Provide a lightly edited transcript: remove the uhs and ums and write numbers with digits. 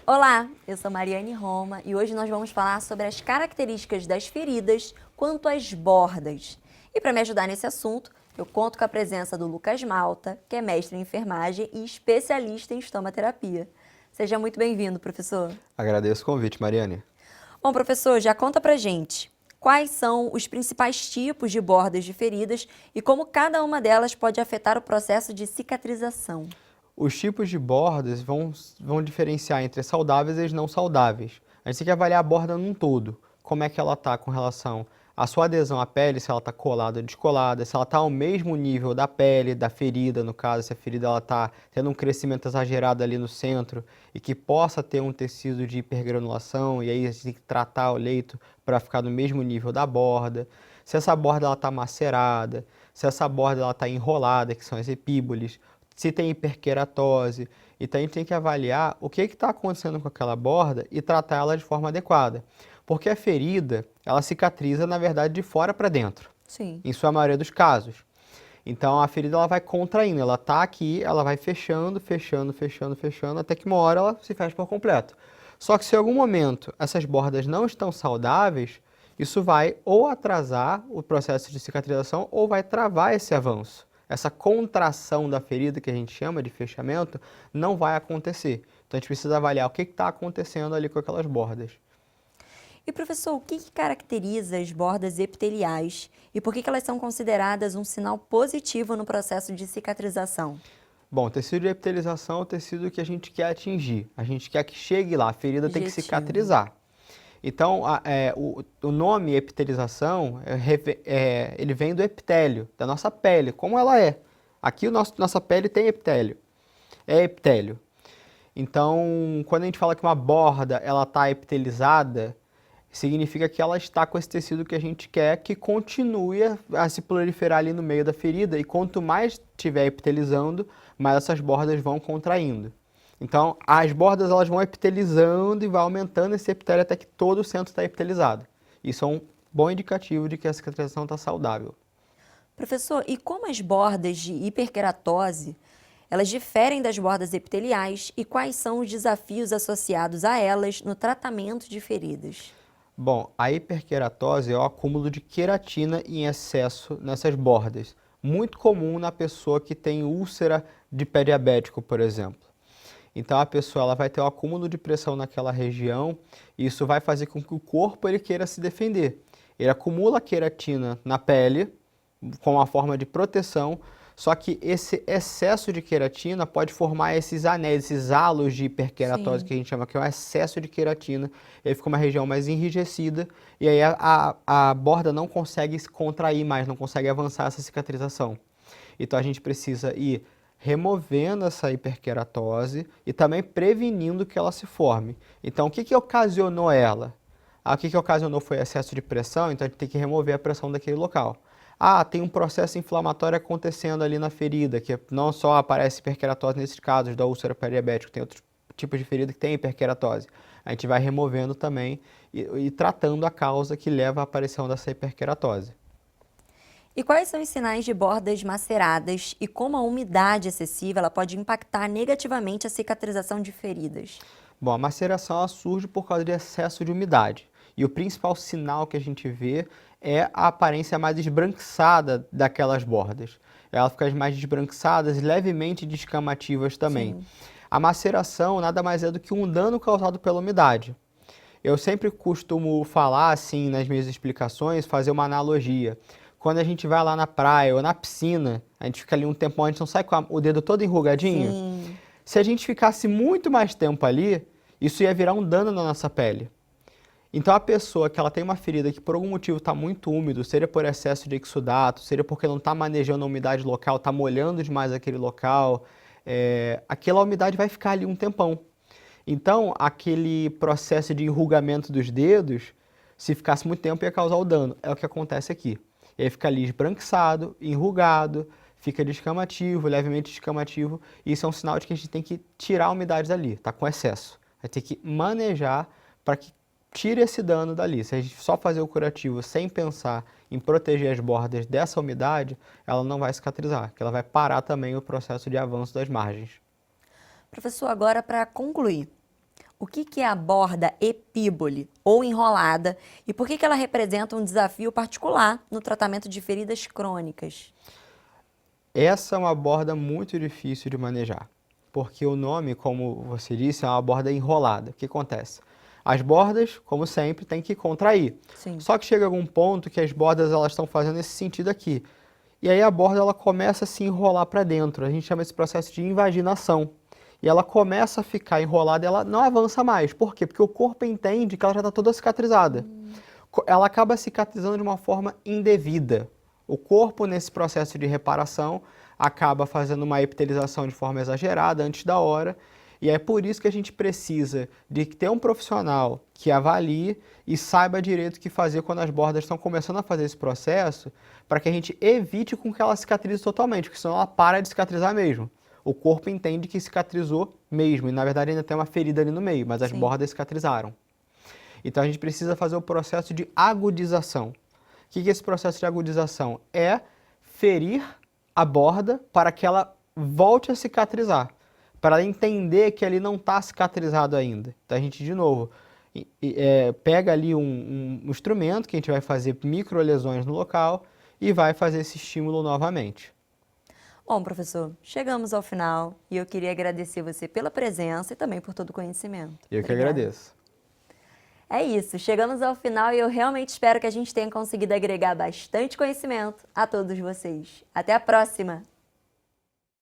Olá, eu sou Mariane Roma e hoje nós vamos falar sobre as características das feridas quanto às bordas. E para me ajudar nesse assunto, eu conto com a presença do Lucas Malta, que é mestre em enfermagem e especialista em estomaterapia. Seja muito bem-vindo, professor. Agradeço o convite, Mariane. Bom, professor, já conta pra gente quais são os principais tipos de bordas de feridas e como cada uma delas pode afetar o processo de cicatrização. Os tipos de bordas vão diferenciar entre as saudáveis e as não saudáveis. A gente tem que avaliar a borda num todo. Como é que ela está com relação à sua adesão à pele, se ela está colada ou descolada, se ela está ao mesmo nível da pele, da ferida, no caso, se a ferida está tendo um crescimento exagerado ali no centro e que possa ter um tecido de hipergranulação, e aí a gente tem que tratar o leito para ficar no mesmo nível da borda. Se essa borda está macerada, se essa borda está enrolada, que são as epíboles, se tem hiperqueratose. Então a gente tem que avaliar o que está acontecendo com aquela borda e tratar ela de forma adequada. Porque a ferida, ela cicatriza, na verdade, de fora para dentro, Sim. em sua maioria dos casos. Então a ferida ela vai contraindo, ela está aqui, ela vai fechando, fechando, fechando, fechando, até que uma hora ela se fecha por completo. Só que se em algum momento essas bordas não estão saudáveis, isso vai ou atrasar o processo de cicatrização ou vai travar esse avanço. Essa contração da ferida, que a gente chama de fechamento, não vai acontecer. Então a gente precisa avaliar o que está acontecendo ali com aquelas bordas. E professor, o que caracteriza as bordas epiteliais e por que elas são consideradas um sinal positivo no processo de cicatrização? Bom, o tecido de epitelização é o tecido que a gente quer atingir. A gente quer que chegue lá, a ferida tem que Objetivo. cicatrizar. Então, o nome epitelização, ele vem do epitélio, da nossa pele, como ela é. Aqui nossa pele tem epitélio, é epitélio. Então, quando a gente fala que uma borda ela está epitelizada, significa que ela está com esse tecido que a gente quer que continue a se proliferar ali no meio da ferida, e quanto mais estiver epitelizando, mais essas bordas vão contraindo. Então, as bordas elas vão epitelizando e vai aumentando esse epitélio até que todo o centro está epitelizado. Isso é um bom indicativo de que a cicatrização está saudável. Professor, e como as bordas de hiperqueratose, elas diferem das bordas epiteliais e quais são os desafios associados a elas no tratamento de feridas? Bom, a hiperqueratose é o acúmulo de queratina em excesso nessas bordas. Muito comum na pessoa que tem úlcera de pé diabético, por exemplo. Então a pessoa ela vai ter um acúmulo de pressão naquela região e isso vai fazer com que o corpo ele queira se defender. Ele acumula queratina na pele com uma forma de proteção, só que esse excesso de queratina pode formar esses anéis, esses halos de hiperqueratose Sim. que a gente chama, que é um excesso de queratina. E aí fica uma região mais enrijecida e aí a borda não consegue se contrair mais, não consegue avançar essa cicatrização. Então a gente precisa ir removendo essa hiperqueratose e também prevenindo que ela se forme. Então, o que ocasionou ela? O que ocasionou foi excesso de pressão, então a gente tem que remover a pressão daquele local. Tem um processo inflamatório acontecendo ali na ferida, que não só aparece hiperqueratose nesses casos da úlcera pré-diabética, tem outros tipos de ferida que tem hiperqueratose. A gente vai removendo também e tratando a causa que leva à aparição dessa hiperqueratose. E quais são os sinais de bordas maceradas e como a umidade excessiva ela pode impactar negativamente a cicatrização de feridas? Bom, a maceração ela surge por causa de excesso de umidade. E o principal sinal que a gente vê é a aparência mais esbranquiçada daquelas bordas. Elas ficam mais esbranquiçadas e levemente descamativas também. Sim. A maceração nada mais é do que um dano causado pela umidade. Eu sempre costumo falar assim nas minhas explicações, fazer uma analogia. Quando a gente vai lá na praia ou na piscina, a gente fica ali um tempão, a gente não sai com o dedo todo enrugadinho. Sim. Se a gente ficasse muito mais tempo ali, isso ia virar um dano na nossa pele. Então a pessoa que ela tem uma ferida que por algum motivo está muito úmido, seja por excesso de exudato, seja porque não está manejando a umidade local, está molhando demais aquele local, aquela umidade vai ficar ali um tempão. Então aquele processo de enrugamento dos dedos, se ficasse muito tempo ia causar o dano. É o que acontece aqui. Ele fica ali esbranquiçado, enrugado, fica descamativo, levemente descamativo, e isso é um sinal de que a gente tem que tirar a umidade dali, está com excesso. Vai ter que manejar para que tire esse dano dali. Se a gente só fazer o curativo sem pensar em proteger as bordas dessa umidade, ela não vai cicatrizar, porque ela vai parar também o processo de avanço das margens. Professor, agora para concluir, o que é a borda epíbole ou enrolada e por que ela representa um desafio particular no tratamento de feridas crônicas? Essa é uma borda muito difícil de manejar, porque o nome, como você disse, é uma borda enrolada. O que acontece? As bordas, como sempre, têm que contrair. Sim. Só que chega algum ponto que as bordas elas estão fazendo esse sentido aqui. E aí a borda ela começa a se enrolar para dentro. A gente chama esse processo de invaginação. E ela começa a ficar enrolada e ela não avança mais. Por quê? Porque o corpo entende que ela já está toda cicatrizada. Ela acaba cicatrizando de uma forma indevida. O corpo, nesse processo de reparação, acaba fazendo uma epitelização de forma exagerada, antes da hora, e é por isso que a gente precisa de ter um profissional que avalie e saiba direito o que fazer quando as bordas estão começando a fazer esse processo, para que a gente evite com que ela cicatrize totalmente, porque senão ela para de cicatrizar mesmo. O corpo entende que cicatrizou mesmo, e na verdade ainda tem uma ferida ali no meio, mas as Sim. bordas cicatrizaram. Então a gente precisa fazer o processo de agudização. O que é esse processo de agudização? É ferir a borda para que ela volte a cicatrizar, para ela entender que ali não está cicatrizado ainda. Então a gente, de novo, pega ali um instrumento que a gente vai fazer microlesões no local e vai fazer esse estímulo novamente. Bom, professor, chegamos ao final e eu queria agradecer você pela presença e também por todo o conhecimento. Eu que Obrigada. agradeço. É isso, chegamos ao final e eu realmente espero que a gente tenha conseguido agregar bastante conhecimento a todos vocês. Até a próxima!